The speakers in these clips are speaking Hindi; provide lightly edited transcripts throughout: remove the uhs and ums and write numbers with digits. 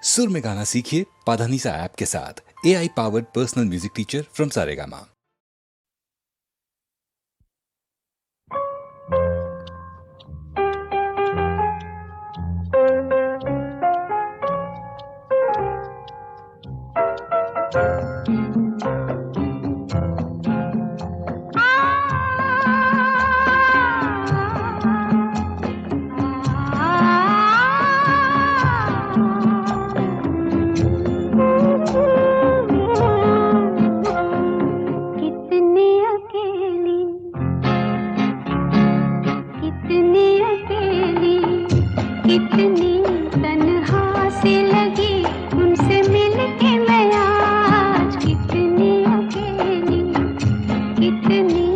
सुर में गाना सीखिए पाधानीसा ऐप के साथ। AI powered personal music teacher from Saregama. कितनी तन्हा सी लगी उनसे मिलके मैं आज, कितनी अकेली, कितनी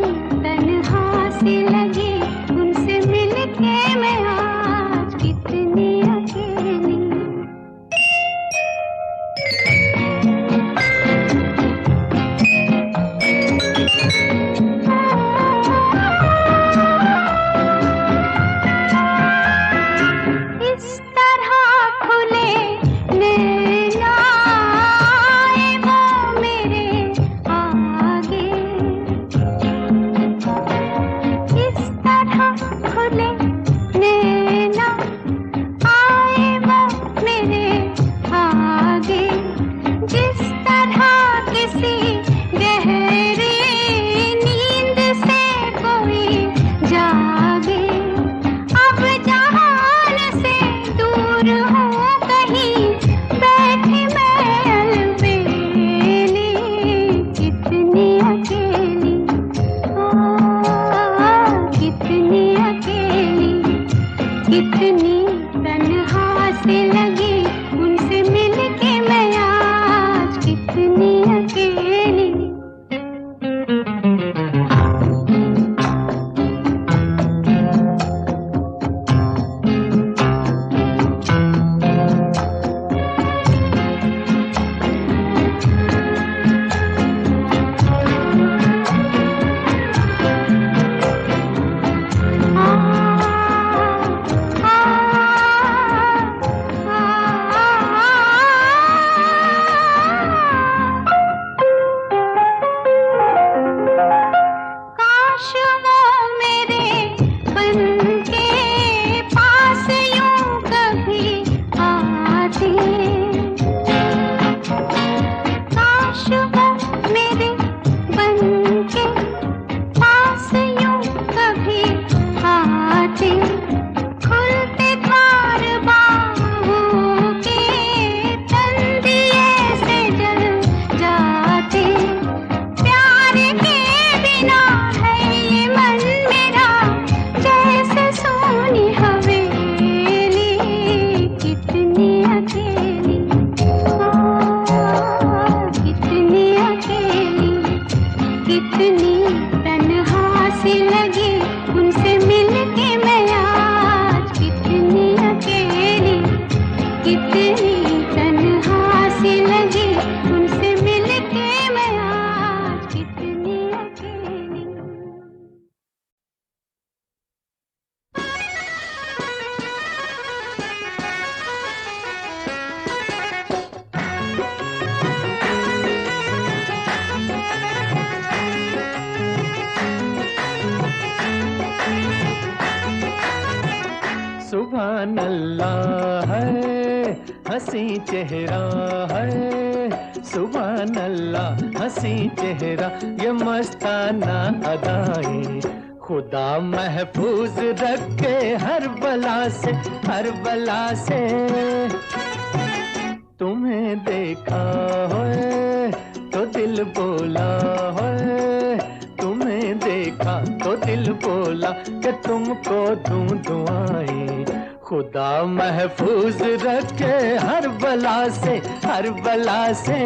तन्हा सी लगी उनसे मिलके मैं आज, कितनी अकेली। कितनी तन्हा सी लगी उनसे मिलके मैं आज, कितनी अकेली। कितनी तन्हा सी लगी उनसे मिलके मैं आज, कितनी अकेली, कितनी तन्हा सी लगी उनसे मिलके मैं आज, कितनी अकेली। सुभान अल्लाह है, हंसी चेहरा है, सुभान अल्लाह हंसी चेहरा, ये मस्ताना अदाएं, खुदा महफूज रखे हर बला से, हर बला से। तुम्हें देखा है तो दिल बोला है, तुम्हें देखा तो दिल बोला कि तुमको दूं दुआएं, खुदा महफूज रखे हर बला से, हर बला से।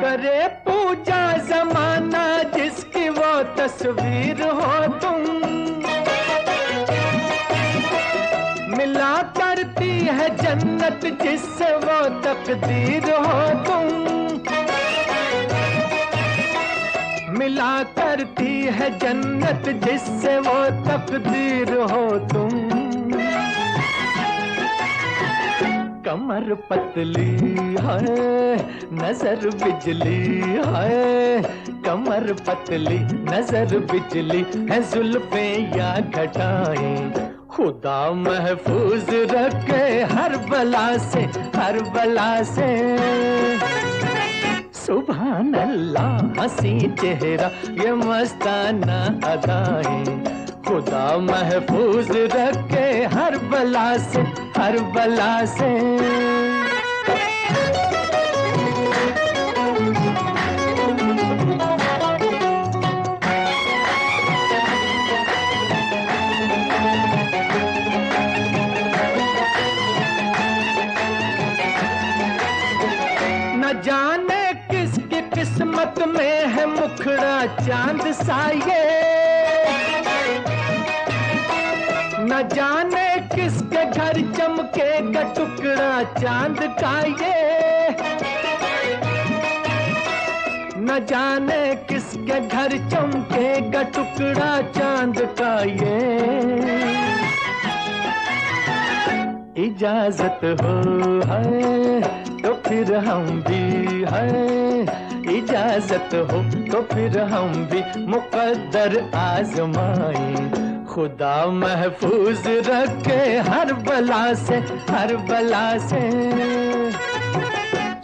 करे पूजा जमाना जिसकी वो तस्वीर हो तुम, मिला करते करती है जन्नत जिससे वो तकदीर हो तुम, मिला करती है जन्नत जिससे वो तकदीर हो तुम। कमर पतली है नजर बिजली है, कमर पतली नजर बिजली है, जुल्फे या घटाएं खुदा महफूज रखे हर बला से, हर बला से। सुभान अल्लाह हंसी चेहरा ये मस्ताना अदाएं, खुदा महफूज रखे हर बला से, हर बला से। न जाने किसकी किस्मत में है मुखड़ा चांद सा ये, न जाने किसके घर चमकेगा टुकड़ा चांद का ये, न जाने किसके घर चमकेगा टुकड़ा चांद का ये। इजाजत हो है तो फिर हम भी है, इजाजत हो तो फिर हम भी मुकद्दर आजमाएं, खुदा महफूज रखे हर बला से, हर बला से।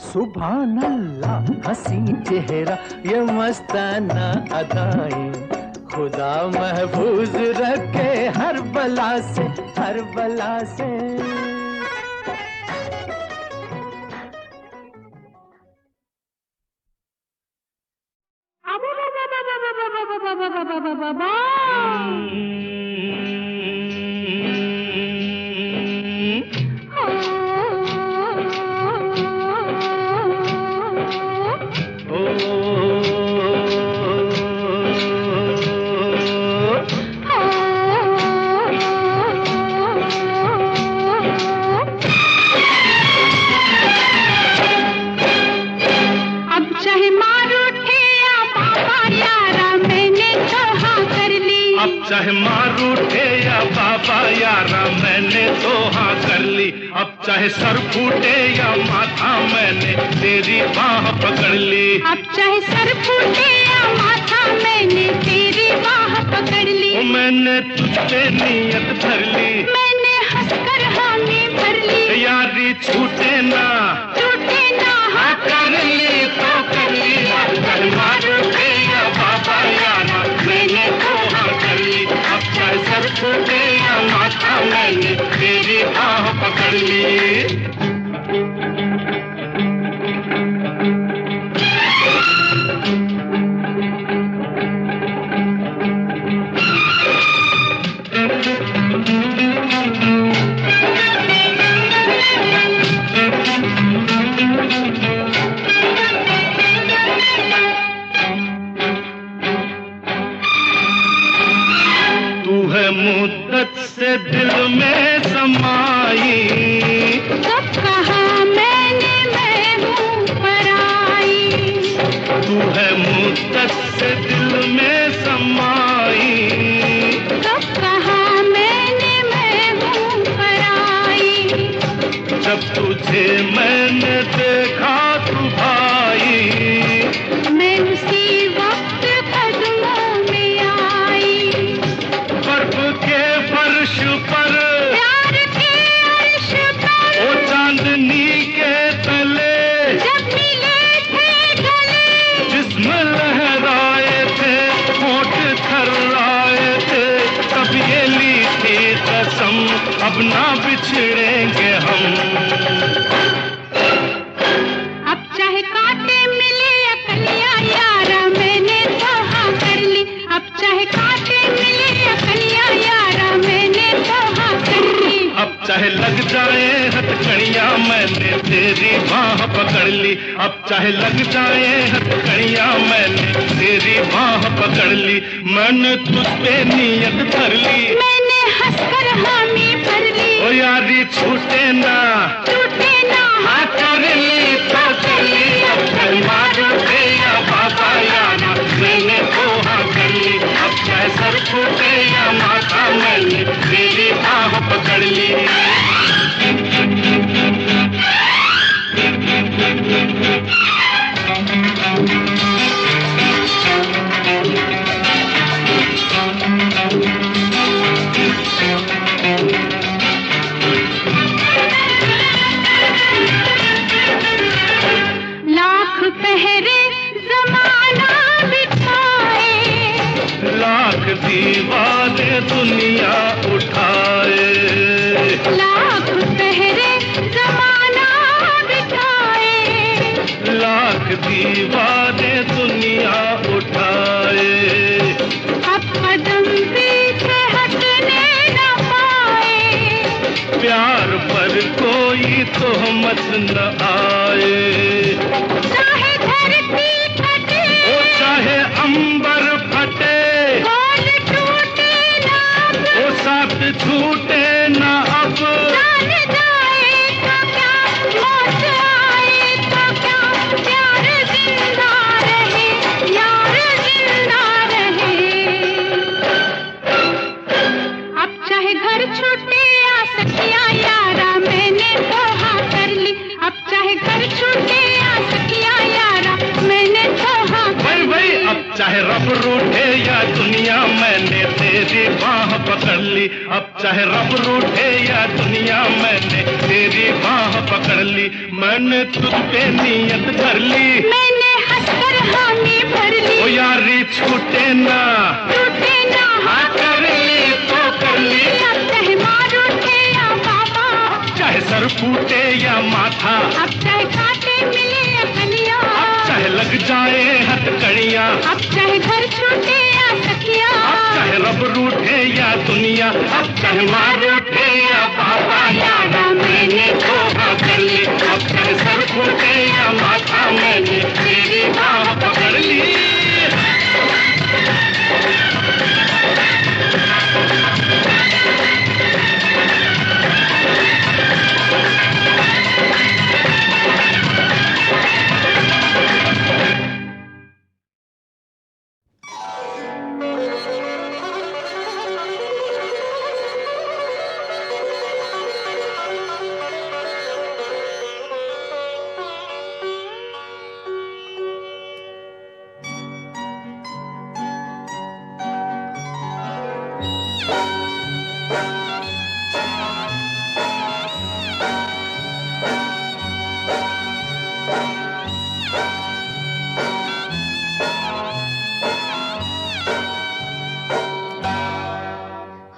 सुभान अल्लाह हंसी चेहरा ये मस्ताना अदाएं, खुदा महफूज रखे हर बला से, हर बला से। चाहे मार उठे या बाबा यारा मैंने तो हाँ कर ली, अब चाहे सर फूटे या माथा मैंने तेरी बाह पकड़ ली, अब चाहे सर फूटे या माथा मैंने तेरी बाह पकड़ ली। मैंने तुझ पे नियत धर ली, मैंने हंसकर हामी भर ली, यारी छूटे ना हाँ कर ली तो कर ली, चाहे मार उठे या बाबा यारा मैंने तो हाँ कर ली, अब चाहे सर फूटे या माथा मैंने तेरी बाह पकड़ ली। मुद्दत से दिल में समाई, कब कहा मैंने मैं हूँ पराई, तू है मुद्दत से दिल में समाई, कब कहा मैंने मैं हूँ पराई, जब तुझे मैंने देखा तू भाई, मैं उसी वक्त कदमों में आई, बर्फ के फर्श पर प्यार के अर्श पर, ओ चांदनी के तले जब मिले थे गले, जिस्म लहराए थे होठ थर्राए थे, तब ये ली थी कसम अब ना बिछड़ेंगे हम। अब चाहे कांटे मिले या कलियां यारा मैंने तो हाँ कर ली, अब चाहे कांटे मिले या कलियां यारा मैंने तो हाँ कर ली, अब चाहे लग जाए हथकड़ियां मैंने तेरी बाह पकड़ ली, अब चाहे लग जाए हथकड़ियां मैंने तेरी बाह पकड़ ली, मैंने तुझ पे नियत धर ली, मैंने हंसकर हामी भर ली, ओ यारी यारी छूटे ना हाँ कर ली तो कर ली, अब चाहे मारो दे या बाबा यारा मैंने तो हाँ कर ली, अब चाहे सर फूटे या माथा मैंने तेरी बाह पकड़ ली। लाख पहरे जमाना बिठाए, लाख दीवारें दुनिया उठाए, लाख पहरे जमाना बिठाए, लाख दीवारें दुनिया उठाए, अब कदम पीछे हटने न पाए, प्यार पर कोई तोहमत न आए, चाहे धरती फटे, ओ चाहे अंबर फटे, बोल टूटे ना अब, ओ साथ छूटे न अब, जान जाए तो क्या, मौत आए तो क्या, प्यार जिंदा रहे, यार जिंदा रहे। अब चाहे घर छूटे या सखिया यारा मैंने तो हाँ कर ली, अब चाहे घर छूटे या सखिया यारा मैंने तो हाँ कर भाई ली। अब चाहे रब रूठे या दुनिया मैंने तेरी बाह पकड़ ली, अब चाहे रब रूठे या दुनिया मैंने तेरी बाह पकड़ ली, मैंने तुझ पे नियत कर ली, मैंने हंसकर हामी भर ली, ओ यारी छूटे ना टूटे ना हाँ कर ली तो कर ली, अब चाहे मार उठे या बाबा, चाहे सर फूटे या माथा, अब चाहे कांटे मिले या कलियां, अब चाहे लग जाए हथकड़ियां, अब चाहे घर छूटे या सखिया, अब चाहे रब रूठे या दुनिया, अब चाहे मार उठे या बाबा यारा मैंने धोखा कर ली, अब चाहे सर फूटे या माथा मैंने तेरी बाह पकड़ ली।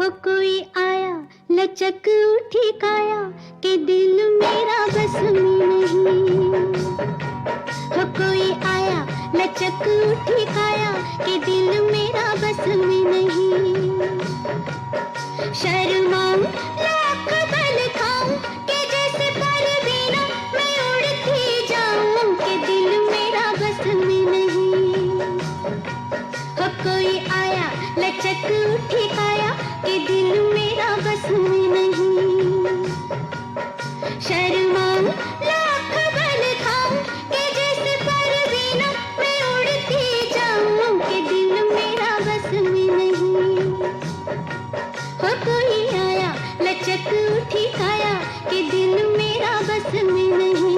हो कोई आया लचक उठी काया कि दिल मेरा बस में नहीं, हो कोई आया लचक उठी काया कि दिल मेरा बस में नहीं, शर्माऊं लाख बल खाऊं कि जैसे परवीना मैं उड़ती जाऊं कि दिल मेरा बस में नहीं, हो कोई आया लचक उठी काया कि दिल मेरा बस में नहीं, शर्माऊं लाख बल खाऊं कि जैसे परवीना मैं उड़ती जाऊं कि दिल मेरा बस में नहीं, हो कोई आया लचक उठी काया कि दिल मेरा बस में नहीं।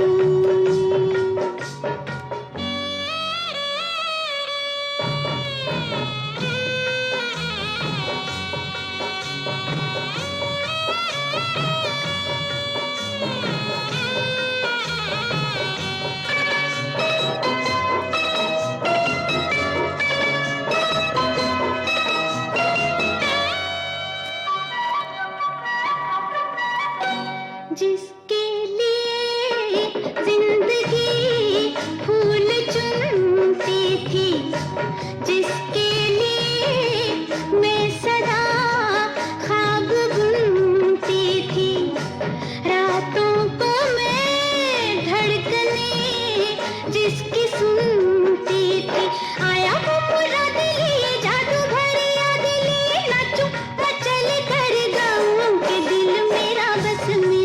जिसके लिए जिंदगी फूल चुनती थी, जिसके लिए मैं सदा ख्वाब बुनती थी, रातों को मैं धड़कने जिसकी सुनती थी, आया वो पूरा दिल ये जादू भरी याद लिए नाचूं मैं चल कर गाऊं कि दिल मेरा बस में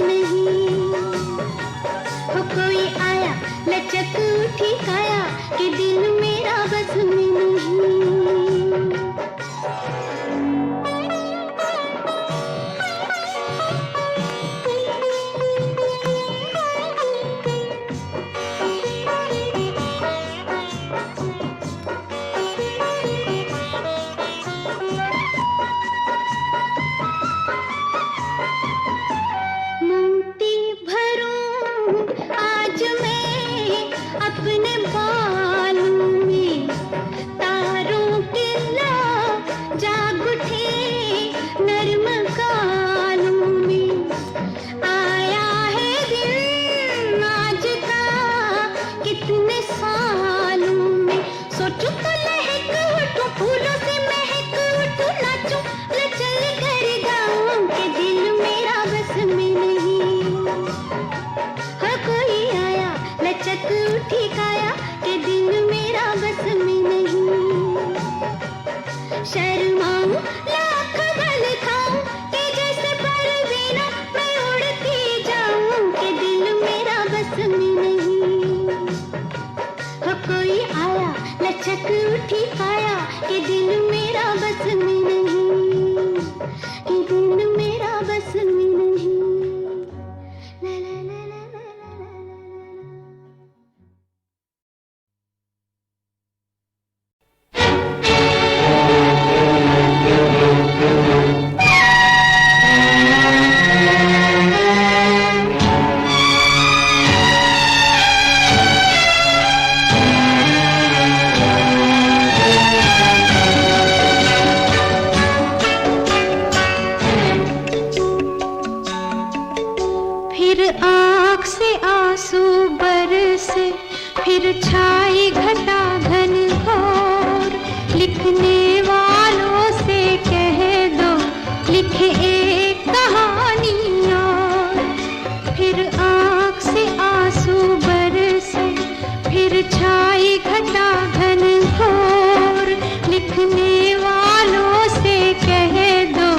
हाँ कोई आया लचक उठी काया के दिल मेरा बस में नहीं। शर्माऊं लाख बल खाऊं कि जैसे परवीना मैं उड़ती जाऊं कि दिल मेरा बस में नहीं। हाँ कोई आया लचक उठी काया कि दिल मेरा बस में नहीं, कि दिल मेरा बस में नहीं। ला ला ला ला ला ला ला ला। फिर आँख से आंसू बरसे, फिर छाई घटा घन घोर। लिखने वालों से कह दो लिखे एक कहानी और। फिर आँख से आंसू बरसे, फिर छाई घटा घन घोर। लिखने वालों से कह दो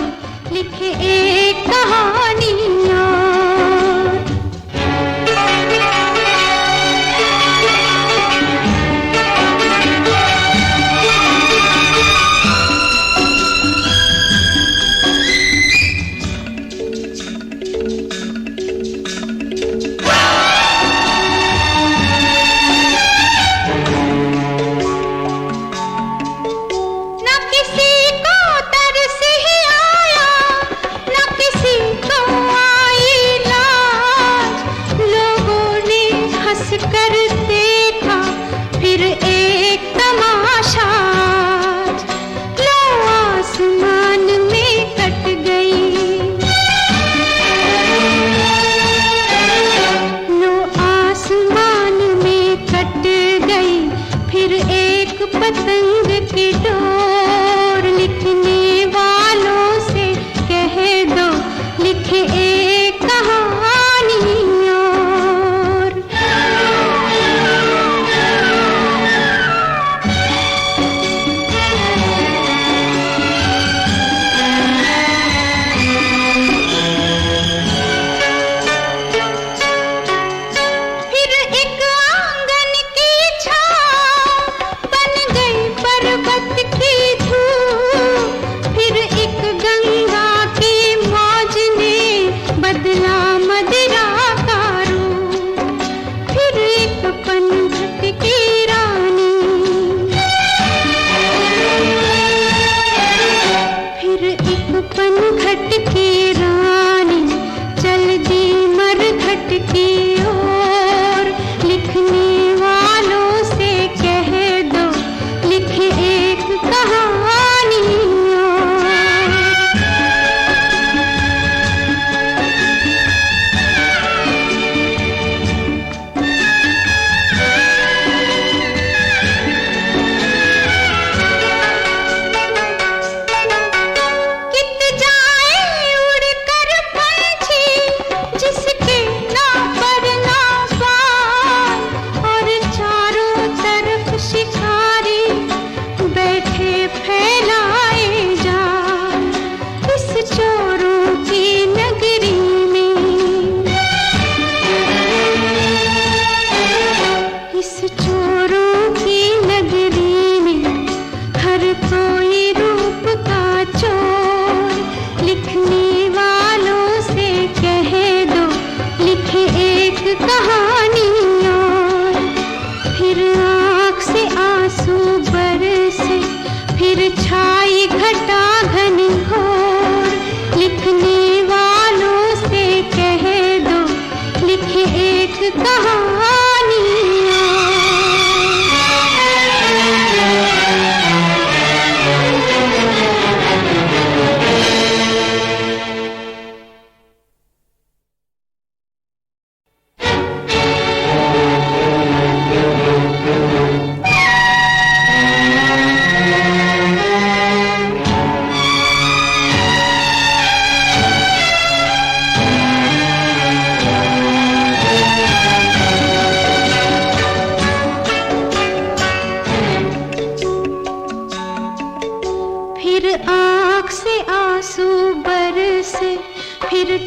लिखे एक कहानी और। न किसी को तरस ही आया, न किसी को आई लाज। लोगों ने हंस कर देखा फिर एक तमाशा। लो आसमान में कट गई, लो आसमान में कट गई फिर एक पतंग की डोर। लिखने वालों से कह दो लिखे एक कहानी और। फिर एक आंगन की छाँव बन गई पर्वत की धूप। फिर एक गंगा की मौज ने बदला मदिरा का रूप। फिर एक पनघट की रानी, फिर एक पनघट की रानी चल दी मरघट की ओर। लिखने वालों से कह दो लिखे एक कहानी और। कित जाए उड़कर पंछी जिसके ना पर ना पार। और चारों तरफ शिकारी बैठे फैलाए जाल। इस चोरों की नगरी में, इस चोरों की नगरी में हर कोई रूप का चोर। लिखने वालों से कह दो लिखे एक कहानी और। फिर आँख से आंसू बरसे, फिर छाई घटा घन घोर। लिखने वालों से कह दो लिखे एक कहानी और।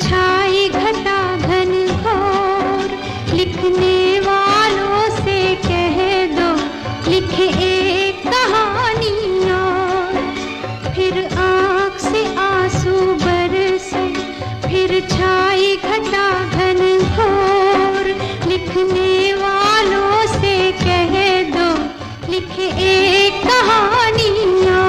छाई घटा घन घोर, लिखने वालों से कह दो लिखे एक कहानी और। फिर आँख से आंसू बरसे, फिर छाई घटा घन घोर, लिखने वालों से कह दो लिखे एक कहानी और।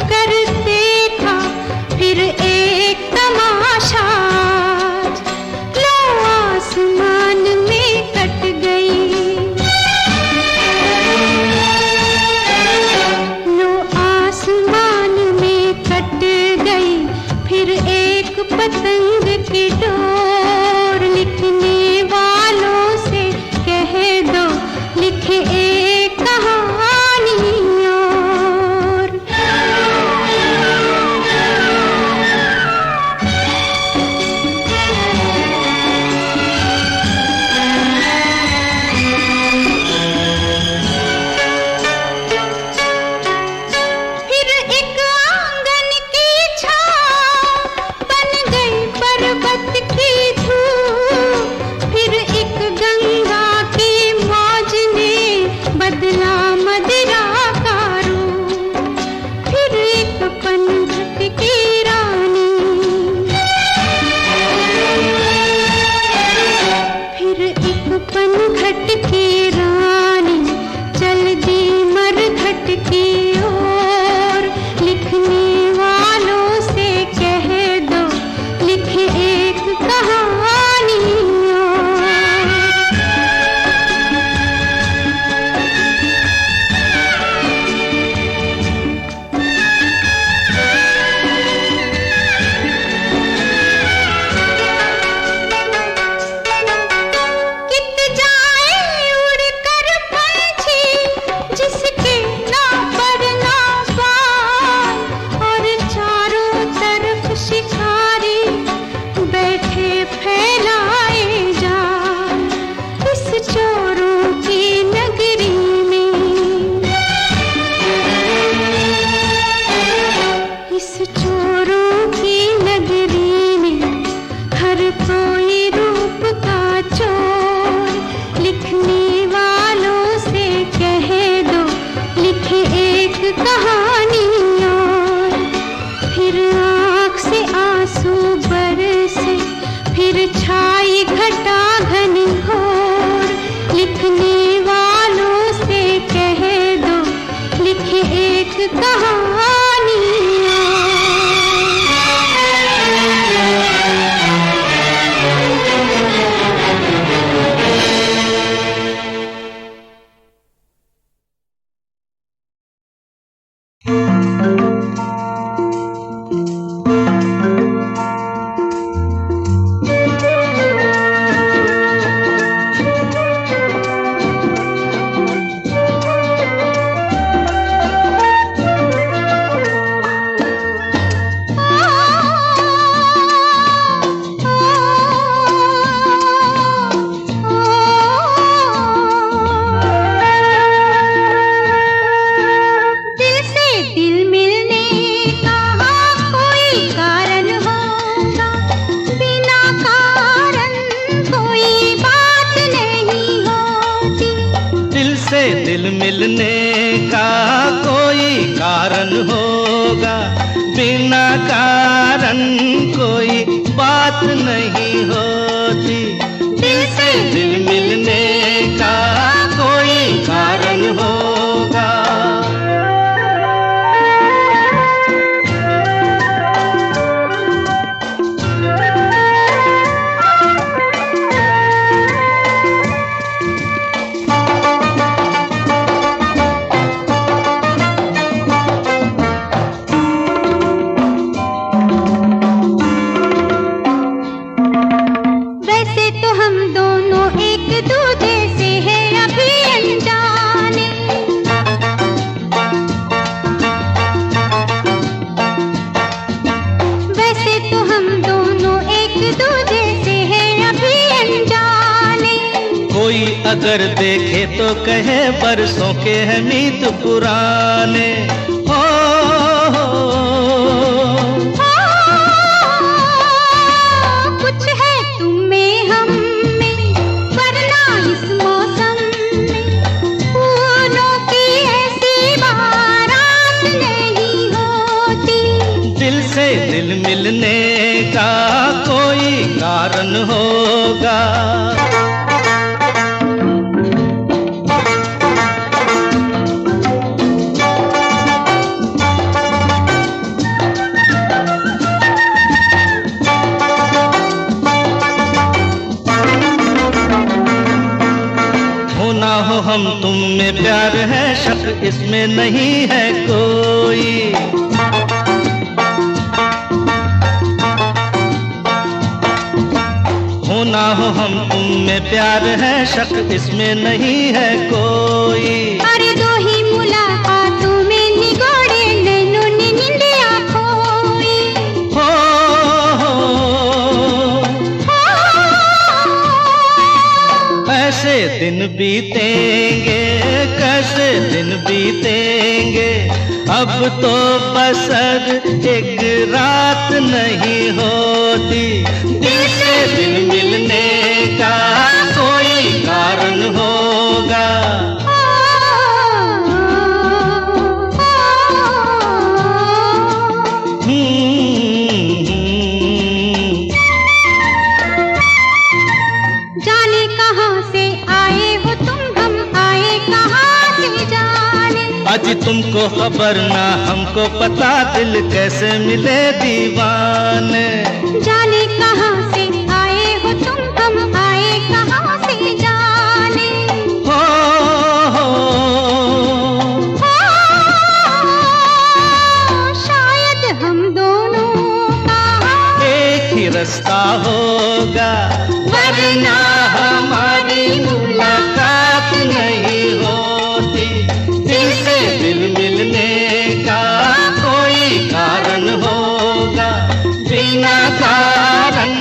कर देखा फिर एक तमाशा, लो आसमान में कट गई, लो आसमान में कट गई फिर एक पतंग की डोर। लिखने वालों से कह दो लिखे एक कहानी और। पनघट की रानी चल दी मरघट की ओर। लिखने वालों से कह दो लिखे एक कहानी और। कहानी और। फिर आँख से आंसू बरसे, फिर छाई घटा घन घोर। लिखने वालों से कह दो लिखे एक कहानी और। दिल मिलने का कोई कारण होगा, बिना कारण कोई बात नहीं होती। दिल से दिल मिलने का कोई कारण होगा। अगर देखे तो कहे बरसों के हैं मीत पुराने। हो कुछ है तुम में हम में, वरना इस मौसम में फूलों की ऐसी बारात नहीं होती। दिल से दिल मिलने का कोई कारण होगा। हम तुम में प्यार है, शक इसमें नहीं है कोई। हो ना हो हम तुम में प्यार है, शक इसमें नहीं है कोई। अरे दो ही मुलाकातों में निगोड़े नैनों ने निंदिया खोई। ऐसे दिन बीतेंगे, कैसे दिन बीतेंगे, अब तो बसर एक रात नहीं होती। दिल से दिल मिलने का कोई कारण होगा। जाने कहाँ से आए हो तुम, हम आए कहाँ से जाने। आज तुमको खबर ना हमको पता, दिल कैसे मिले दीवाने। जाने कहाँ से आए हो तुम, हम आए कहाँ से जाने। शायद हम दोनों का एक ही रास्ता होगा, वरना हमारी मुलाकात नहीं होती। दिल से दिल मिलने का कोई कारण होगा, बिना कारण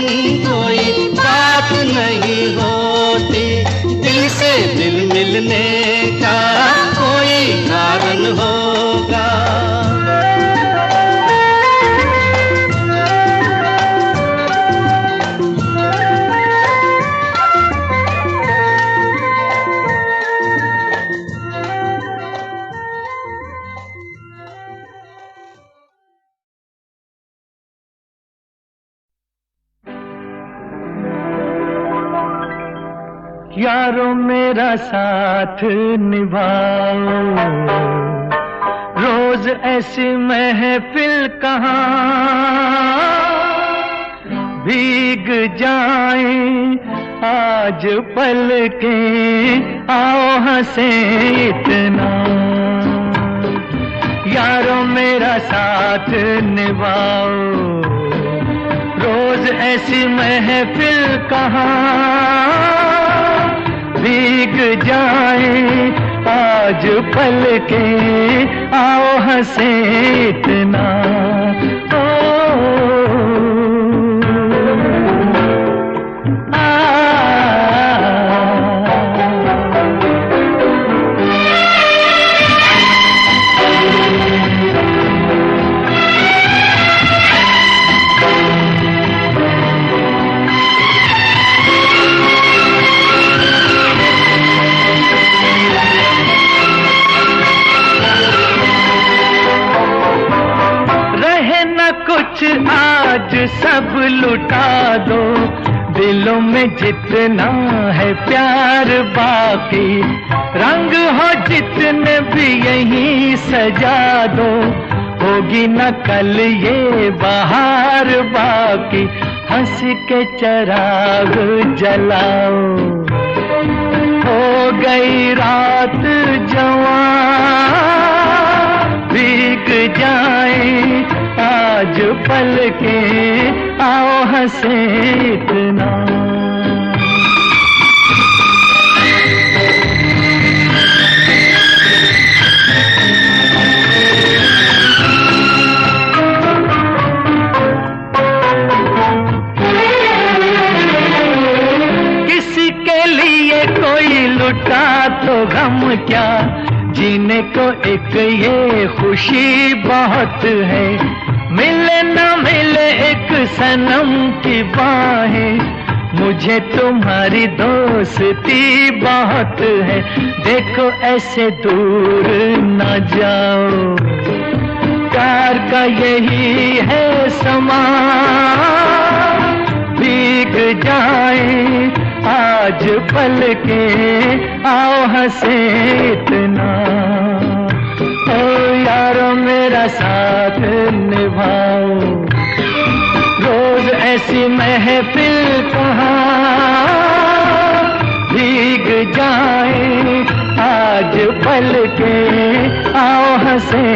कोई बात नहीं होती। दिल से दिल मिलने का कोई कारण होगा। यारो मेरा साथ निभाओ, रोज ऐसी महफिल कहाँ भीग जाए आज पलके, आओ हंसे इतना। यारो मेरा साथ निभाओ, रोज ऐसी महफिल कहाँ भीग जाए आज पलके, आओ हंसे इतना। आज सब लुटा दो, दिलों में जितना है प्यार बाकी, रंग हो जितने भी यहीं सजा दो, होगी न कल ये बहार बाकी। हंस के चराग जलाओ, हो गई रात जवां, भीग जाए आज पलके, आओ हंसे इतना। किसी के लिए कोई गम क्या, जीने को एक ये खुशी बहुत है। मिले न मिले एक सनम की बाहें, मुझे तुम्हारी दोस्ती बहुत है। देखो ऐसे दूर न जाओ, प्यार का यही है समा। भीग जाए आज पल के, आओ हंसे इतना। ओ यारो मेरा साथ निभाओ, रोज ऐसी महफिल कहाँ। भीग जाए आज पल के, आओ हंसे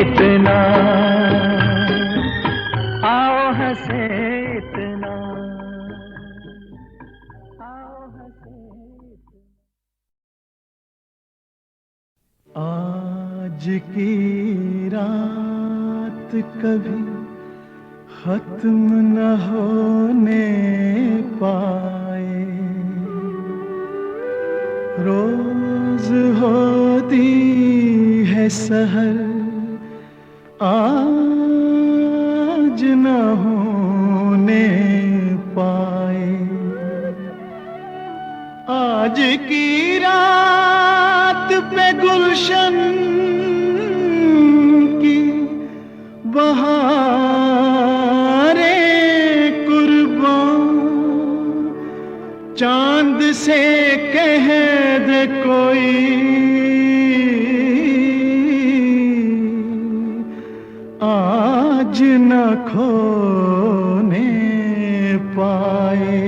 इतना, आओ हंसे इतना, आओ हंसे इतना। आज की रात कभी खत्म न होने पाए, रोज होती है सहर, आज न होने पाए। आज की रात पे गुलशन की बहारें कुर्बान, चांद से कह दे कोई आज न खोने पाए।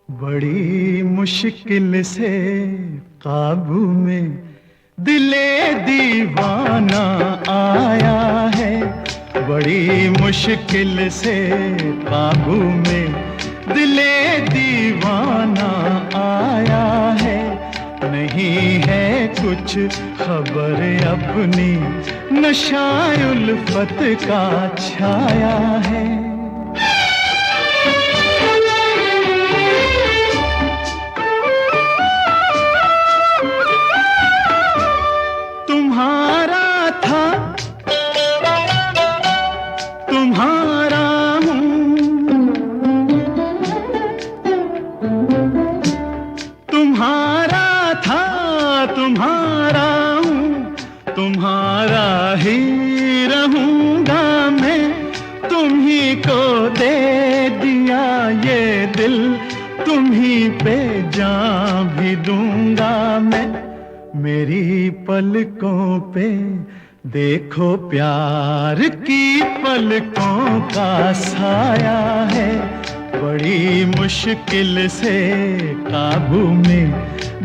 बड़ी मुश्किल से काबू में दिले दीवाना आया है, बड़ी मुश्किल से काबू में दिले दीवाना आया है। नहीं है कुछ खबर अपनी, नशा उल्फत का छाया है। तुम्हारा था तुम्हारा हूँ, तुम्हारा था तुम्हारा हूँ, तुम्हारा ही रहूंगा मैं। तुम्ही को दे दिया ये दिल, तुम्ही पे जान भी दूंगा मैं। मेरी पलकों पे देखो प्यार की पलकों का साया है, बड़ी मुश्किल से काबू में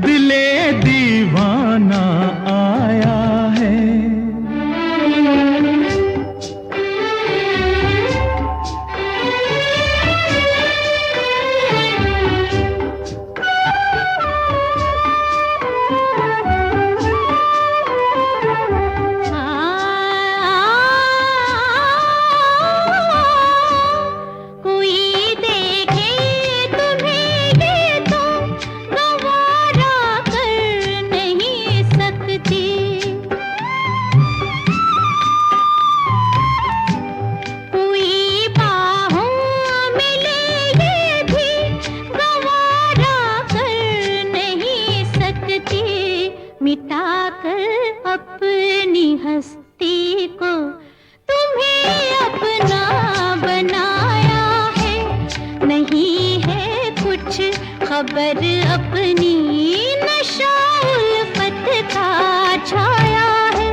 दिले दीवाना आया है। मिटाकर अपनी हस्ती को तुम्हें अपना बनाया है। नहीं है कुछ खबर अपनी, नशा उल्फत का छाया है।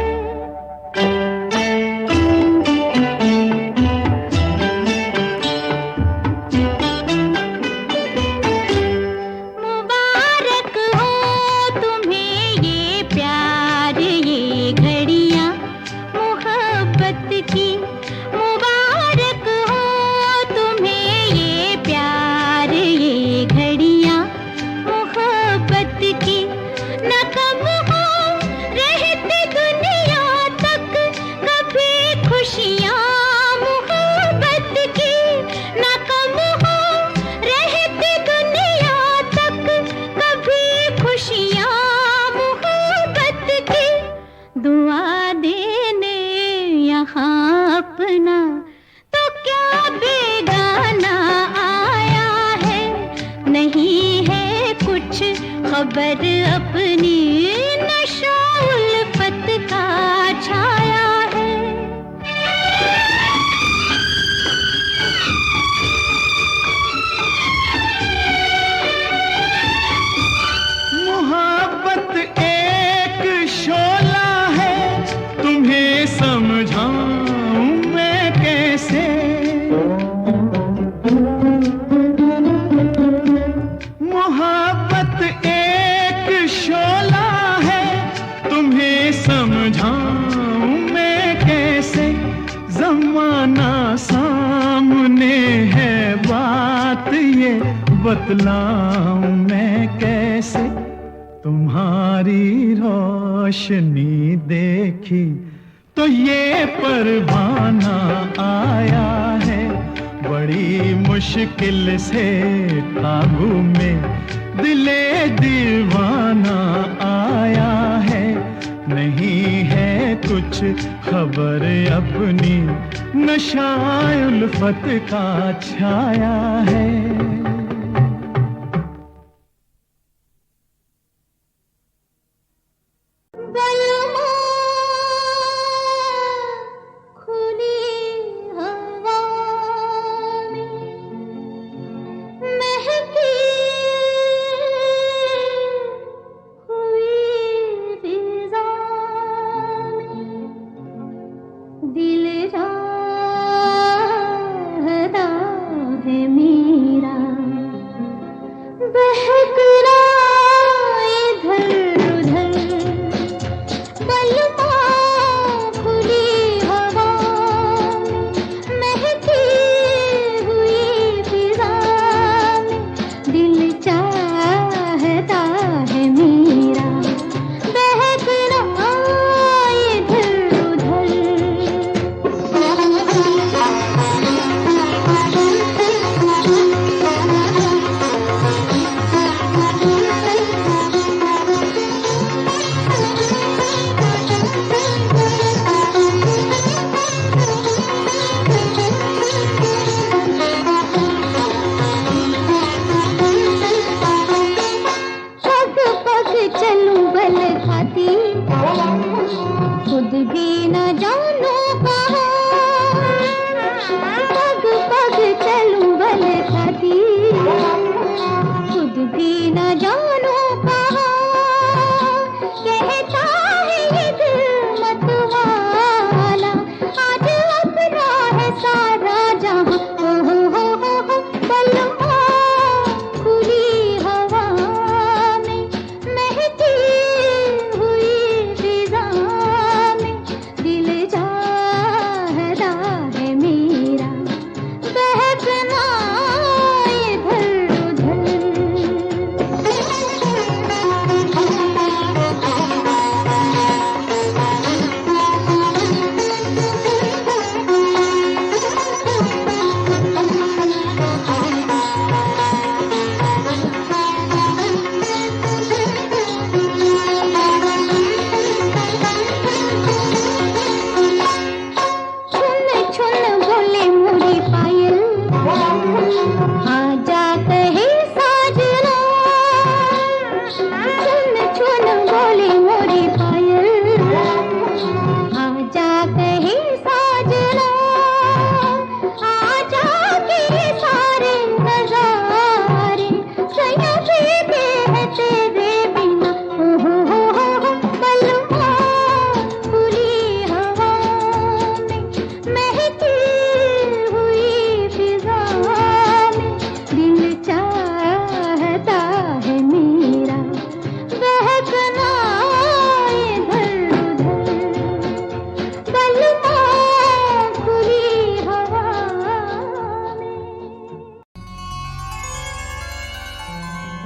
न कम हो रहते खबर अपनी नशा उल्फत का छाया है। मोहब्बत एक शोला है, तुम्हें समझाऊं मैं कैसे। मोहब्बत एक शोला है, तुम्हें समझाऊं मैं कैसे। जमाना सामने है, बात ये बतलाऊं मैं कैसे। तुम्हारी रोशनी देखी तो ये परवाना आया है। बड़ी मुश्किल से काबू में दिले दीवाना आया है। नहीं है कुछ खबर अपनी, नशा उल्फत का छाया है।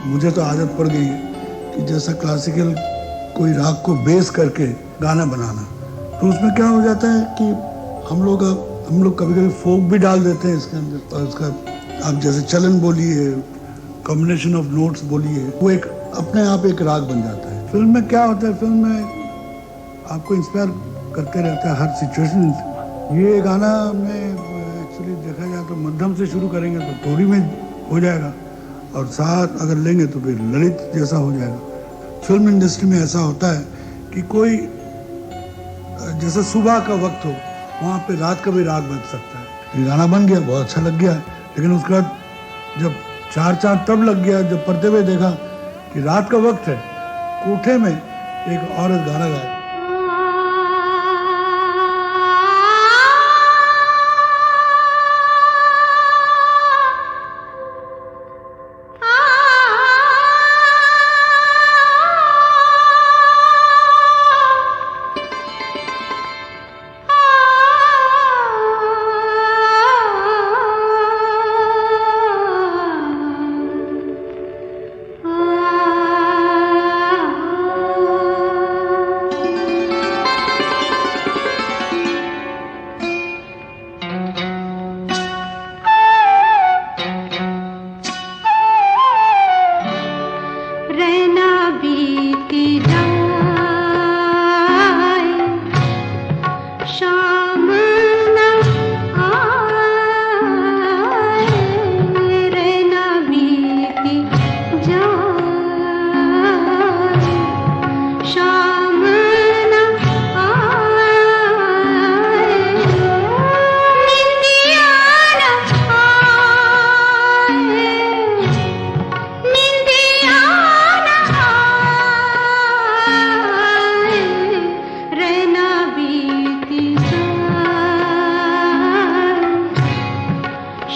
मुझे तो आदत पड़ गई है कि जैसा क्लासिकल कोई राग को बेस करके गाना बनाना, तो उसमें क्या हो जाता है कि हम लोग कभी कभी फोक भी डाल देते हैं इसके अंदर। और उसका आप जैसे चलन बोलिए, कॉम्बिनेशन ऑफ नोट्स बोलिए, वो एक अपने आप एक राग बन जाता है। फिल्म में क्या होता है, फिल्म में आपको इंस्पायर करते रहता है हर सिचुएशन। ये गाना में एक्चुअली देखा जाए तो मध्यम से शुरू करेंगे तो थोड़ी में हो जाएगा, और साथ अगर लेंगे तो फिर ललित जैसा हो जाएगा। फिल्म इंडस्ट्री में ऐसा होता है कि कोई जैसे सुबह का वक्त हो, वहाँ पे रात का भी राग बज सकता है। ये गाना बन गया, बहुत अच्छा लग गया, लेकिन उसके बाद जब चार चांद तब लग गया जब पर्दे पे देखा कि रात का वक्त है, कोठे में एक औरत गाना गाए। रहना बीती जाए, शाम न आए, रहना बीती जाए, शाम न आए, निंदिया न आए, निंदिया रहना बीती जाए,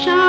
शाम